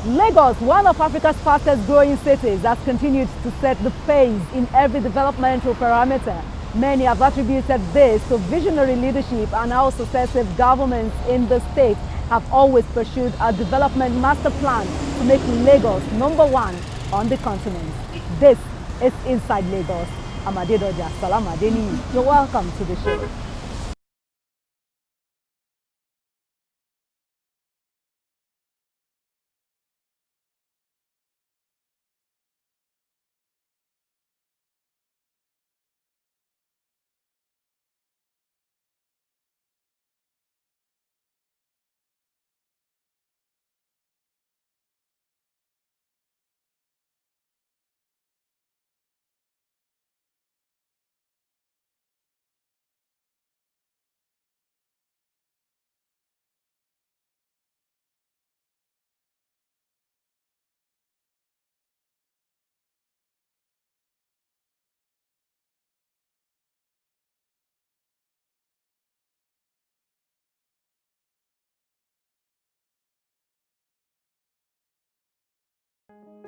Lagos, one of Africa's fastest growing cities, has continued to set the pace in every developmental parameter. Many have attributed this to visionary leadership and how successive governments in the state have always pursued a development master plan to make Lagos #1 on the continent. This is Inside Lagos. I'm Adedoja Salam Adeni. You're welcome to the show.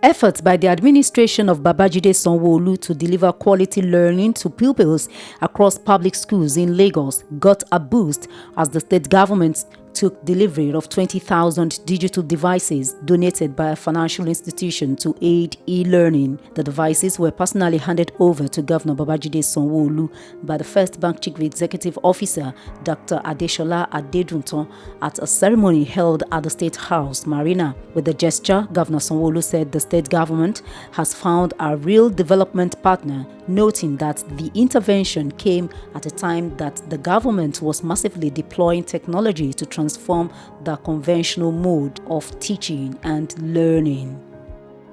Efforts by the administration of Babajide Sanwo-Olu to deliver quality learning to pupils across public schools in Lagos got a boost as the state government took delivery of 20,000 digital devices donated by a financial institution to aid e-learning. The devices were personally handed over to Governor Babajide Sanwo-Olu by the First Bank Chief Executive Officer, Dr. Adeshola Adedunton, at a ceremony held at the State House, Marina. With the gesture, Governor Sanwo-Olu said the state government has found a real development partner, noting that the intervention came at a time that the government was massively deploying technology to transform the conventional mode of teaching and learning.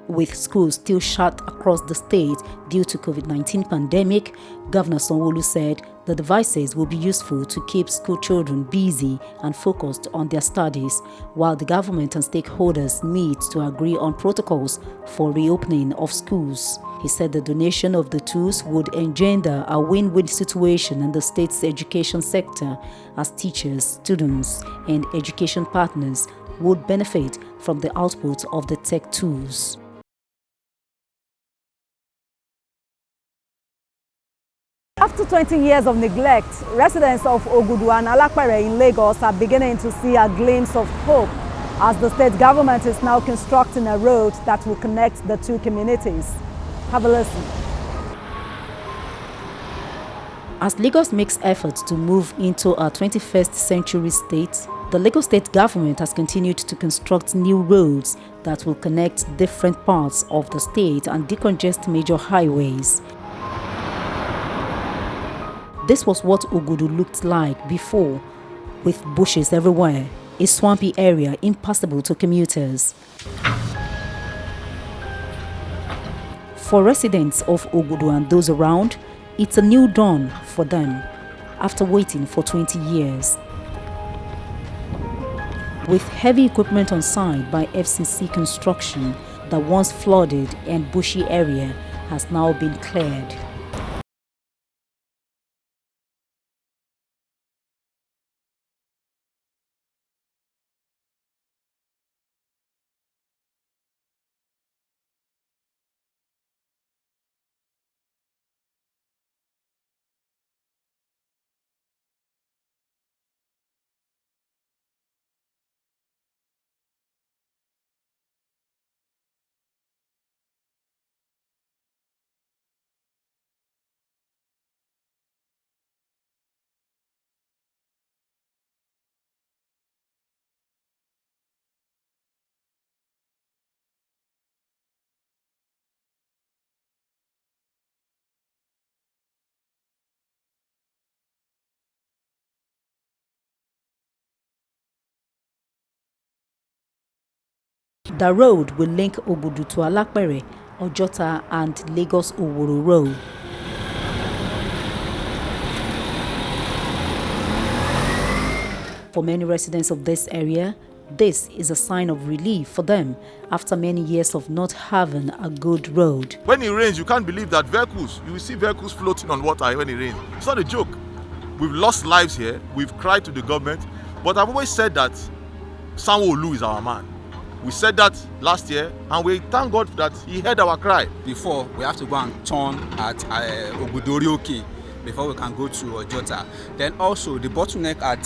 With schools still shut across the state due to COVID-19 pandemic, Governor Sanwo-Olu said the devices will be useful to keep school children busy and focused on their studies, while the government and stakeholders meet to agree on protocols for reopening of schools. He said the donation of the tools would engender a win-win situation in the state's education sector, as teachers, students, and education partners would benefit from the output of the tech tools. After 20 years of neglect, residents of Ogudu and Alapere in Lagos are beginning to see a glimpse of hope as the state government is now constructing a road that will connect the two communities. Have a listen. As Lagos makes efforts to move into a 21st century state, the Lagos state government has continued to construct new roads that will connect different parts of the state and decongest major highways. This was what Ogudu looked like before, with bushes everywhere, a swampy area impassable to commuters. For residents of Ogudu and those around, it's a new dawn for them after waiting for 20 years. With heavy equipment on site by FCC Construction, the once flooded and bushy area has now been cleared. The road will link Ogudu to Alapere, Ojota and Lagos-Owo Road. For many residents of this area, this is a sign of relief for them after many years of not having a good road. When it rains, you can't believe that you will see vehicles floating on water when it rains. It's not a joke. We've lost lives here. We've cried to the government. But I've always said that Sanwo-Olu is our man. We said that last year, and we thank God that He heard our cry. Before, we have to go and turn at Ogudu before we can go to Ojota. Then also the bottleneck at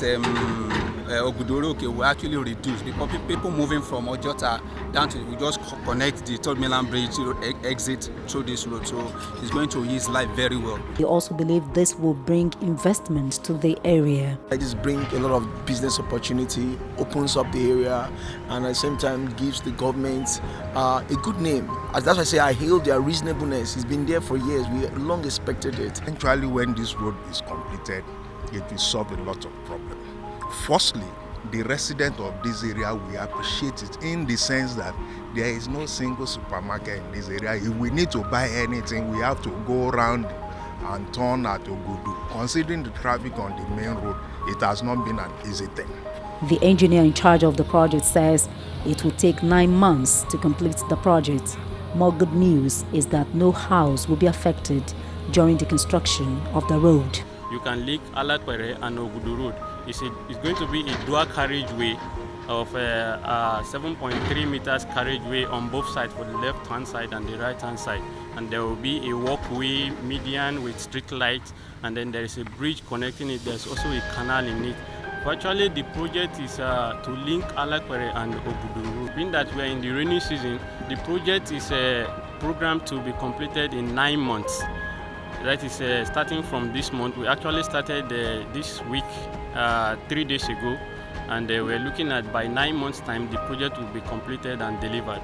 Ogudu will actually reduce because people moving from Ojota down to, we just connect the Third Mainland Bridge to exit through this road, so it's going to ease life very well. They also believe this will bring investment to the area. This brings a lot of business opportunity, opens up the area, and at the same time gives the government a good name. As that's why I say I hail their reasonableness. It's been there for years. We long expected it. Eventually, when this road is completed, it will solve a lot of problems. Firstly, the resident of this area will appreciate it in the sense that there is no single supermarket in this area. If we need to buy anything, we have to go around and turn at Ogudu. Considering the traffic on the main road, it has not been an easy thing. The engineer in charge of the project says it will take 9 months to complete the project. More good news is that no house will be affected during the construction of the road. You can link Alakwere and Ogudu Road. It's going to be a dual carriageway of 7.3 meters carriageway on both sides, for the left-hand side and the right-hand side. And there will be a walkway median with street lights, and then there is a bridge connecting it. There's also a canal in it. Actually, the project is to link Alakwere and Ogudu Road. Being that we are in the rainy season, the project is programmed to be completed in 9 months. That is starting from this month. We actually started this week 3 days ago, and we're looking at by 9 months' time the project will be completed and delivered.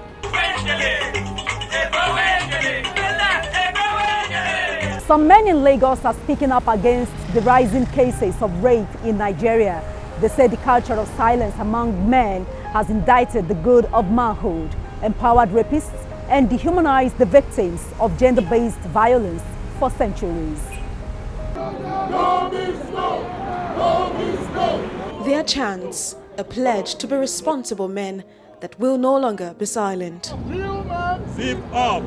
Some men in Lagos are speaking up against the rising cases of rape in Nigeria. They say the culture of silence among men has indicted the good of manhood, empowered rapists, and dehumanized the victims of gender-based violence for centuries. Their chants, a pledge to be responsible men that will no longer be silent. Zip up!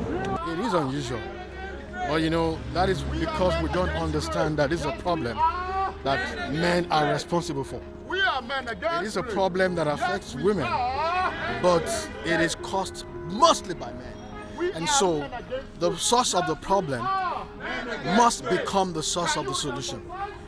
It is unusual. But you know, that is because we don't understand that this is a problem that men are responsible for. It is a problem that affects women, but it is caused mostly by men. And so, the source of the problem must become the source of the solution,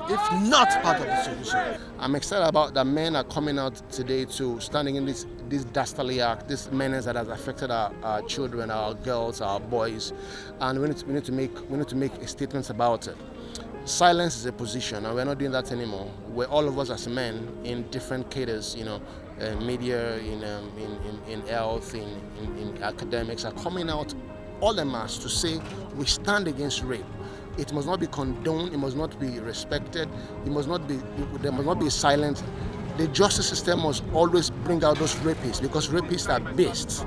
if not part of the solution. I'm excited about that men are coming out today to standing in this dastardly act, this menace that has affected our children, our girls, our boys, and we need to make statements about it. Silence is a position, and we're not doing that anymore. We're all of us as men in different cadres, you know, media, in health, in academics, are coming out all en masse to say we stand against rape. It must not be condoned, it must not be respected, there must not be silent. The justice system must always bring out those rapists, because rapists are beasts.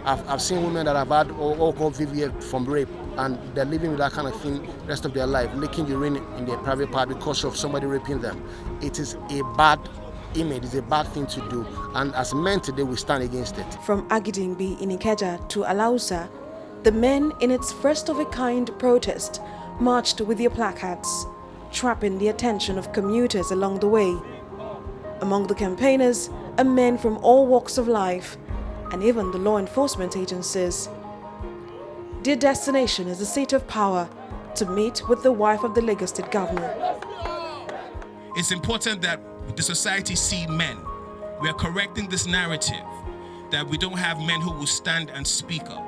I've seen women that have had alcohol VVF from rape, and they're living with that kind of thing the rest of their life, licking urine in their private part because of somebody raping them. It is a bad image, it's a bad thing to do, and as men today we stand against it. From Agidingbi in Ikeja to Alausa, the men in its first-of-a-kind protest marched with their placards, trapping the attention of commuters along the way. Among the campaigners are men from all walks of life, and even the law enforcement agencies. Their destination is the seat of power to meet with the wife of the Lagos State Governor. It's important that the society see men. We are correcting this narrative that we don't have men who will stand and speak up.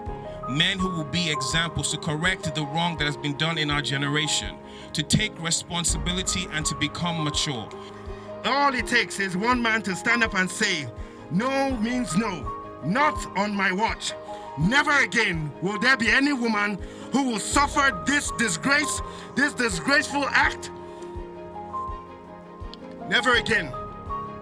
Men who will be examples to correct the wrong that has been done in our generation, to take responsibility and to become mature. All it takes is one man to stand up and say, no means no, not on my watch. Never again will there be any woman who will suffer this disgrace, this disgraceful act. Never again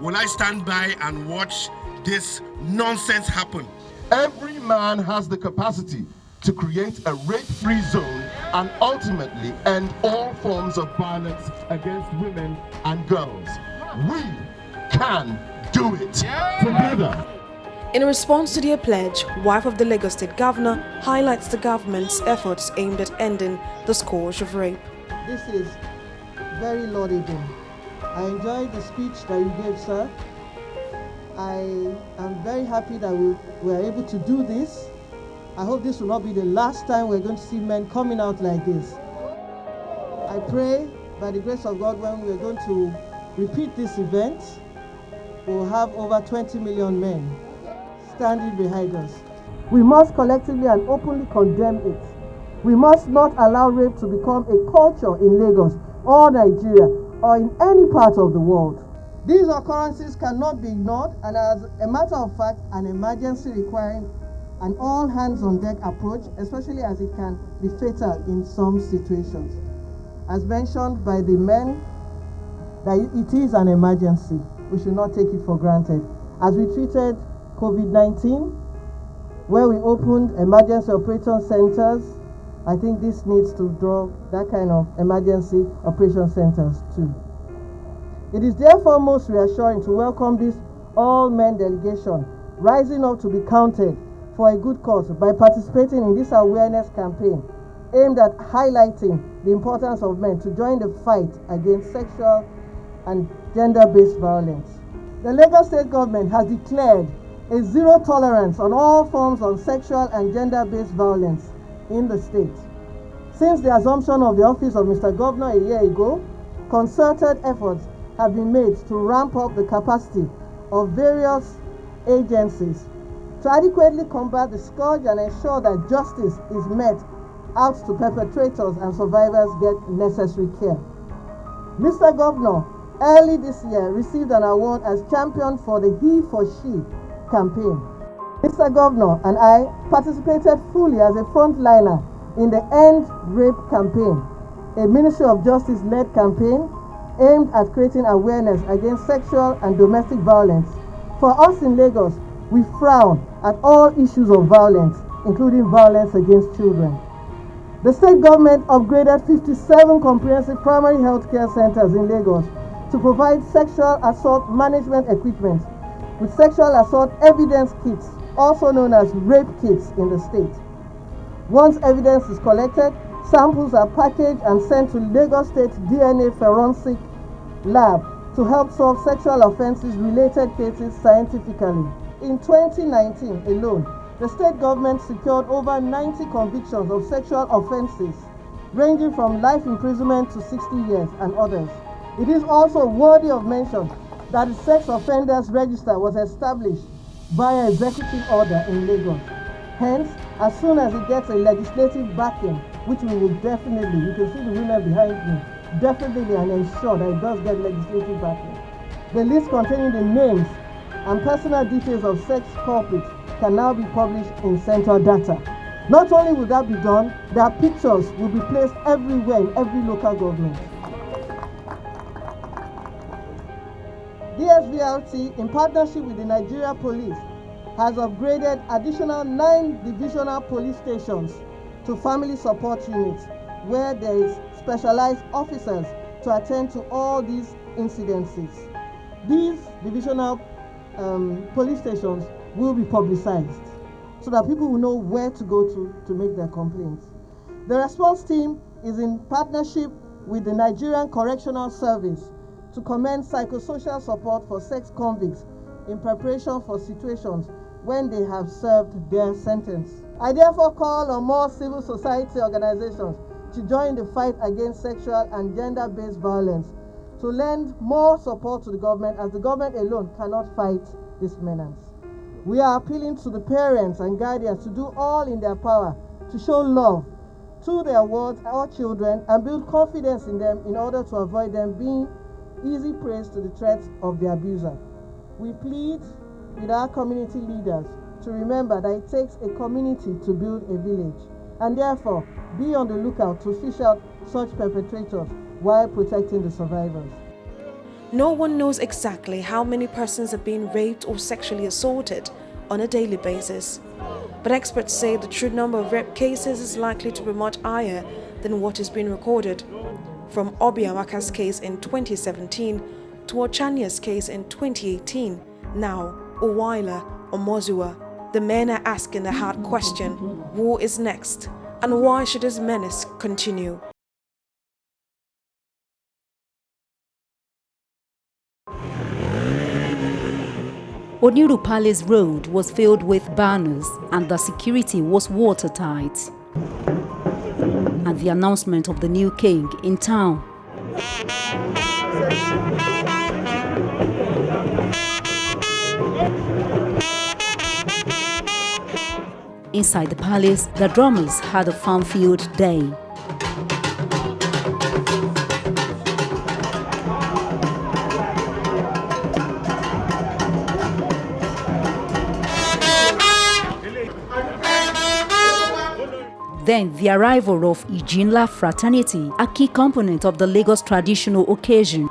will I stand by and watch this nonsense happen. Every man has the capacity to create a rape-free zone and ultimately end all forms of violence against women and girls. We can do it together. In response to their pledge, wife of the Lagos State Governor highlights the government's efforts aimed at ending the scourge of rape. This is very laudable. I enjoyed the speech that you gave, sir. I am very happy that we were able to do this. I hope this will not be the last time we're going to see men coming out like this. I pray by the grace of God, when we're going to repeat this event, we'll have over 20 million men standing behind us. We must collectively and openly condemn it. We must not allow rape to become a culture in Lagos or Nigeria or in any part of the world. These occurrences cannot be ignored, and as a matter of fact, an emergency requiring an all-hands-on-deck approach, especially as it can be fatal in some situations. As mentioned by the men, that it is an emergency. We should not take it for granted. As we treated COVID-19, where we opened emergency operation centers, I think this needs to draw that kind of emergency operation centers too. It is therefore most reassuring to welcome this all-men delegation rising up to be counted for a good cause by participating in this awareness campaign aimed at highlighting the importance of men to join the fight against sexual and gender-based violence. The Lagos State government has declared a zero tolerance on all forms of sexual and gender-based violence in the state. Since the assumption of the office of Mr. Governor a year ago, concerted efforts have been made to ramp up the capacity of various agencies to adequately combat the scourge and ensure that justice is met out to perpetrators and survivors get necessary care. Mr. Governor early this year received an award as champion for the He for She campaign. Mr. Governor and I participated fully as a frontliner in the End Rape campaign, a Ministry of Justice-led campaign aimed at creating awareness against sexual and domestic violence. For us in Lagos, we frown at all issues of violence, including violence against children. The state government upgraded 57 comprehensive primary health care centers in Lagos to provide sexual assault management equipment with sexual assault evidence kits, also known as rape kits, in the state. Once evidence is collected, samples are packaged and sent to Lagos State DNA Forensic Lab to help solve sexual offenses related cases scientifically. In 2019 alone, the state government secured over 90 convictions of sexual offenses, ranging from life imprisonment to 60 years and others. It is also worthy of mention that the Sex Offenders Register was established via executive order in Lagos. Hence, as soon as it gets a legislative backing, which we will definitely, you can see the women behind me, definitely and ensure that it does get legislative backing. The list containing the names and personal details of sex culprits can now be published in central data. Not only will that be done, their pictures will be placed everywhere in every local government. DSVLT, in partnership with the Nigeria Police, has upgraded additional 9 divisional police stations to family support units, where there is specialized officers to attend to all these incidences. These divisional police stations will be publicized so that people will know where to go to make their complaints. The response team is in partnership with the Nigerian Correctional Service to commence psychosocial support for sex convicts in preparation for situations when they have served their sentence. I therefore call on more civil society organizations to join the fight against sexual and gender-based violence, to lend more support to the government, as the government alone cannot fight this menace. We are appealing to the parents and guardians to do all in their power to show love to their wards or children and build confidence in them in order to avoid them being easy prey to the threats of the abuser. We plead with our community leaders to remember that it takes a community to build a village, and therefore be on the lookout to fish out such perpetrators while protecting the survivors. No one knows exactly how many persons are being raped or sexually assaulted on a daily basis, but experts say the true number of rape cases is likely to be much higher than what is being recorded. From Obiamaka's case in 2017 to Ochanya's case in 2018, now Owaila or Mozua, the men are asking the hard question: who is next, and why should this menace continue? Oniru Palace Road was filled with banners and the security was watertight. And the announcement of the new king in town. Inside the palace, the drummers had a fun-filled day. Then the arrival of Ijinla fraternity, a key component of the Lagos traditional occasion.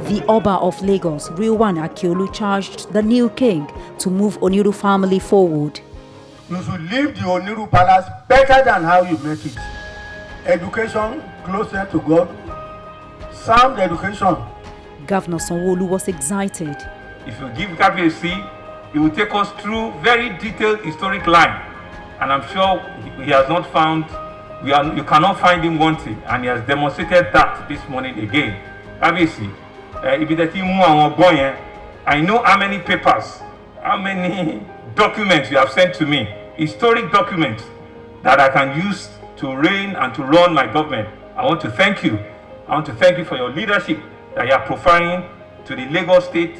The Oba of Lagos, Rilwan Akiolu, charged the new king to move Oniru family forward. You should leave the Oniru Palace better than how you met it. Education closer to God, sound education. Governor Sanwo-Olu was excited. If you give Kabiyesi, he will take us through very detailed historic line. And I'm sure he has not found, you cannot find him wanting, and he has demonstrated that this morning again. Kabiyesi, I know how many papers, how many documents you have sent to me, historic documents that I can use to reign and to run my government. I want to thank you. I want to thank you for your leadership that you are providing to the Lagos State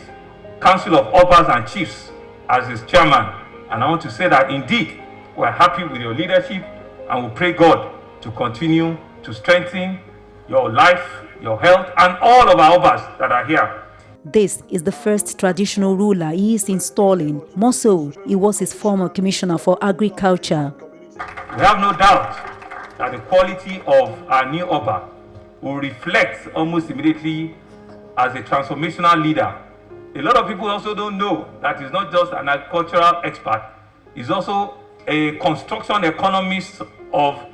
Council of Obas and Chiefs as its chairman. And I want to say that indeed, we are happy with your leadership and we pray God to continue to strengthen your life, your health, and all of our Obas that are here. This is the first traditional ruler he is installing. More so, he was his former commissioner for agriculture. We have no doubt that the quality of our new Oba will reflect almost immediately as a transformational leader. A lot of people also don't know that he's not just an agricultural expert, he's also a construction economist of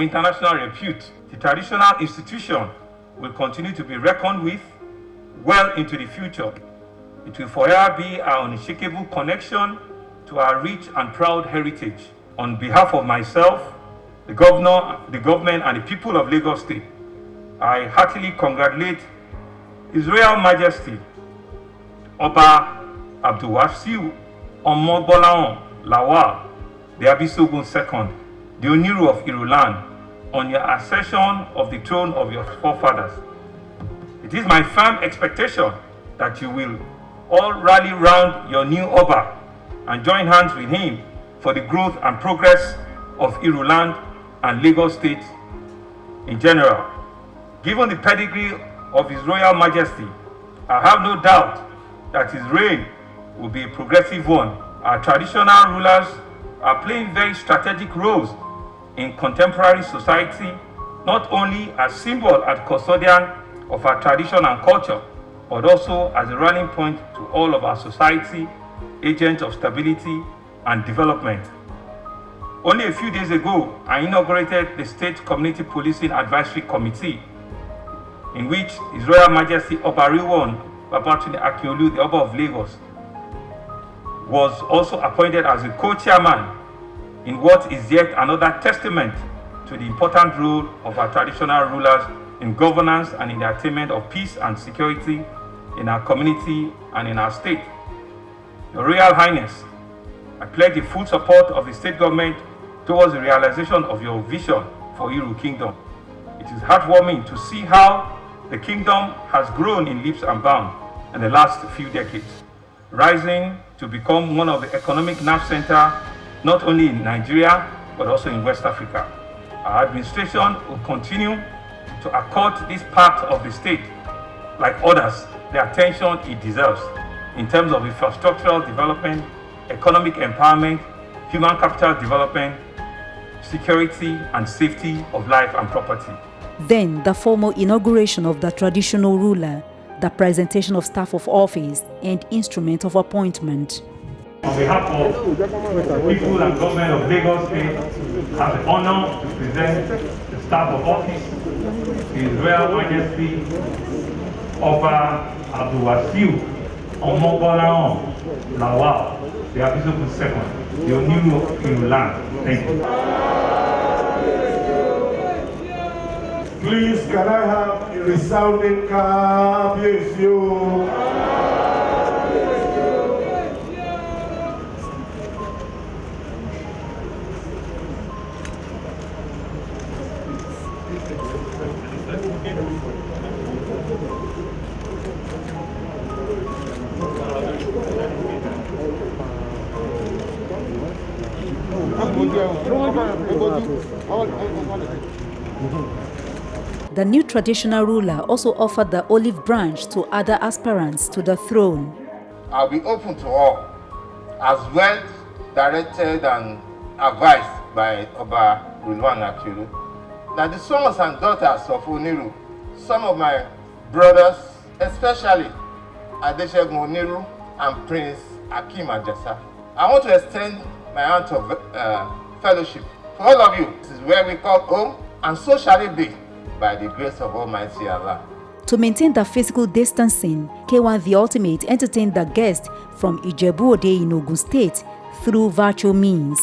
international repute. The traditional institution will continue to be reckoned with well into the future. It will forever be our unshakable connection to our rich and proud heritage. On behalf of myself, the governor, the government, and the people of Lagos State, I heartily congratulate His Royal Majesty Oba Abdulwasiu Omogbolahan Lawal, the Abisogun II, the Oniru of Irulan, on your accession of the throne of your forefathers. It is my firm expectation that you will all rally round your new Oba and join hands with him for the growth and progress of Iruland and Lagos State in general. Given the pedigree of His Royal Majesty, I have no doubt that his reign will be a progressive one. Our traditional rulers are playing very strategic roles in contemporary society, not only as symbol and custodian of our tradition and culture, but also as a rallying point to all of our society, agents of stability and development. Only a few days ago, I inaugurated the State Community Policing Advisory Committee, in which His Royal Majesty Oba Rilwan Babatunde Akiolu, the Oba of Lagos, was also appointed as a co-chairman in what is yet another testament to the important role of our traditional rulers in governance and in the attainment of peace and security in our community and in our state. Your Royal Highness, I pledge the full support of the state government towards the realization of your vision for Iru Kingdom. It is heartwarming to see how the kingdom has grown in leaps and bounds in the last few decades, rising to become one of the economic nerve centers not only in Nigeria, but also in West Africa. Our administration will continue to accord this part of the state, like others, the attention it deserves in terms of infrastructural development, economic empowerment, human capital development, security and safety of life and property. Then the formal inauguration of the traditional ruler, the presentation of staff of office and instrument of appointment. On behalf of the people and government of Lagos State, I have the honor to present the staff of office, His Royal Majesty Oba Abdulwasiu Omogbolahan Lawal, the Abisogun II, the Oniru of Iruland. Thank you. Please, can I have a resounding Kabiyesi? The new traditional ruler also offered the olive branch to other aspirants to the throne. I'll be open to all, as well directed and advised by Oba Rilwan Akiolu, that the sons and daughters of Oniru, some of my brothers, especially Adeshegun Oniru and Prince Akim Ajasa, I want to extend my hand of fellowship to all of you. This is where we call home, and so shall it be, by the grace of Almighty Allah. To maintain the physical distancing, K1 The Ultimate entertained the guests from Ijebu-Ode in Ogun State through virtual means.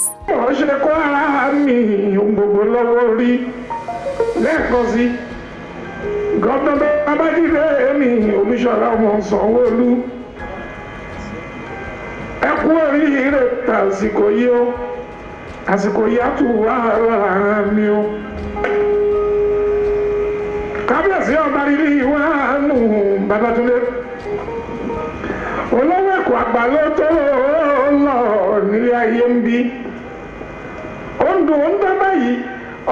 Kábíyèsí ọba rírí ìwà nù Babátúndé olówó ẹ̀kọ́ àgbà ló tó lọ nílé ayé ń bí ó ń dùn ó ń dá báyìí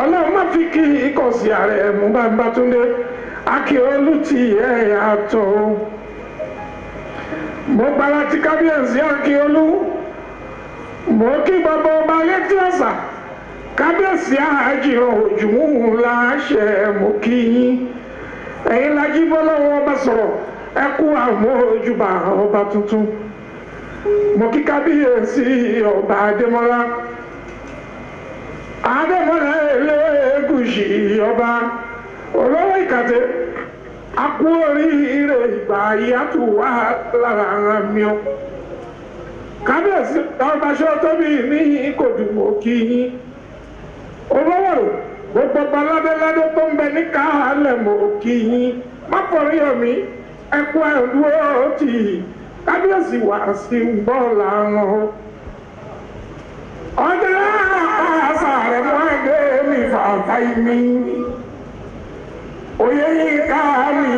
ọlọ́run má fi kí ìkọ̀sí ààrẹ mú Babátúndé Akíọlù ti ẹ̀ àtọ̀ mo gbára ti kábíyèsí Akíọlù mo kí bàbá ọba létí ọ̀sà kábíyèsí àjìrò òjùmú láṣẹ mo kí yín ẹ̀yin lají bọ́lọ́wọ́ ọba sọ̀rọ̀ ẹ kú àwọn ojúbà ọba tuntun mo kí kábíyèsí ọba Adémọ́lá Elégùṣì ọba olówó Ìkàtẹ́ a kú oríire ìgbà ìyàtú wà lára mi o kábíyèsí ọba ṣọ́tọ́bí ní Ìkòdù mo kí yín olówó gbogbo baládéládé tó ń bẹ ní káàlẹ̀ mọ̀ kí yín má fọrí omi ẹkú ẹ̀dúró tì kábíyèsí wá sí bọ́ọ̀lù àrùn ọjọ́ àṣà rẹ̀ mọ́ ẹgbẹ́ mi fàáfà mi oyè yín ká mi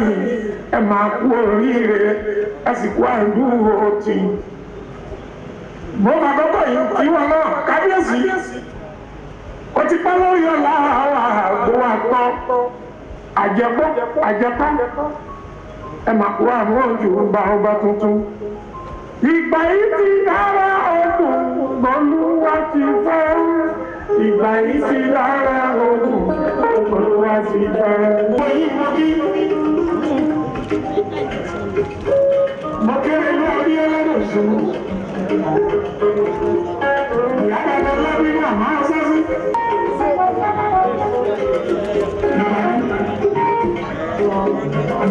ẹ máa kú oríire ẹ sì kú ẹ̀dúró tì mo máa kọ́kọ́ yìí kí wọn náà kábíyèsí. Ó ti pẹ́ lórí ọ̀la àwọn àgbo àtọ́ àjẹpọ́ ẹ máa kó àwọn ojú bá ọba tuntun. Ìgbà yìí ti dára ọdún gbọ́lúwa ti fẹ́. Ìgbà yìí ti dára ọdún gbọ́lúwa ti fẹ́. Mo kéré lórí ẹlẹ́dọ̀ sùn. Ìyá bàbá lọ́bí náà máa sẹ́sí.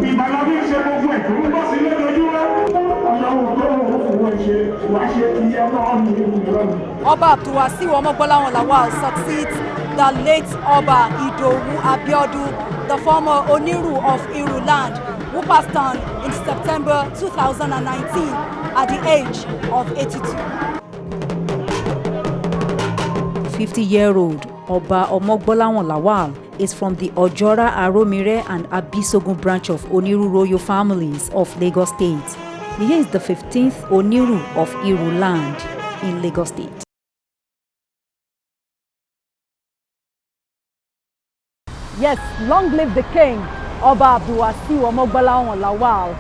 Ìbàlọ́bí ṣe gbogbo ẹ̀ tó ń bọ́ sí lójoojúmọ́. Ọlọ́run tó ń fún wọn ṣe wá ṣe ti yẹ náà ní ìlú. Oba Abdulwasiu Omogbolawan Lawal succeeds the late Oba Idowu Abiodun, the former Oniru of Iruland, who passed on in September 2019 at the age of 82. 50-year-old Oba Omogbolawan Lawal is from the Ojora, Aromire and Abisogun branch of Oniru royal families of Lagos State. He is the 15th Oniru of Iruland in Lagos State. Yes, long live the king, Oba Abdulwasiu Omogbolawan Lawal.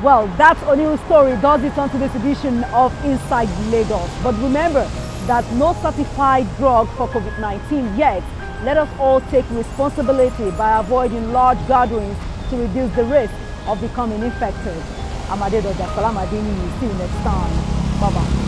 Well, that Oniru story does it onto this edition of Inside Lagos. But remember that no certified drug for COVID-19 yet. Let us all take responsibility by avoiding large gatherings to reduce the risk of becoming infected. I'm Adedoja Salamadini. See you next time. Bye-bye.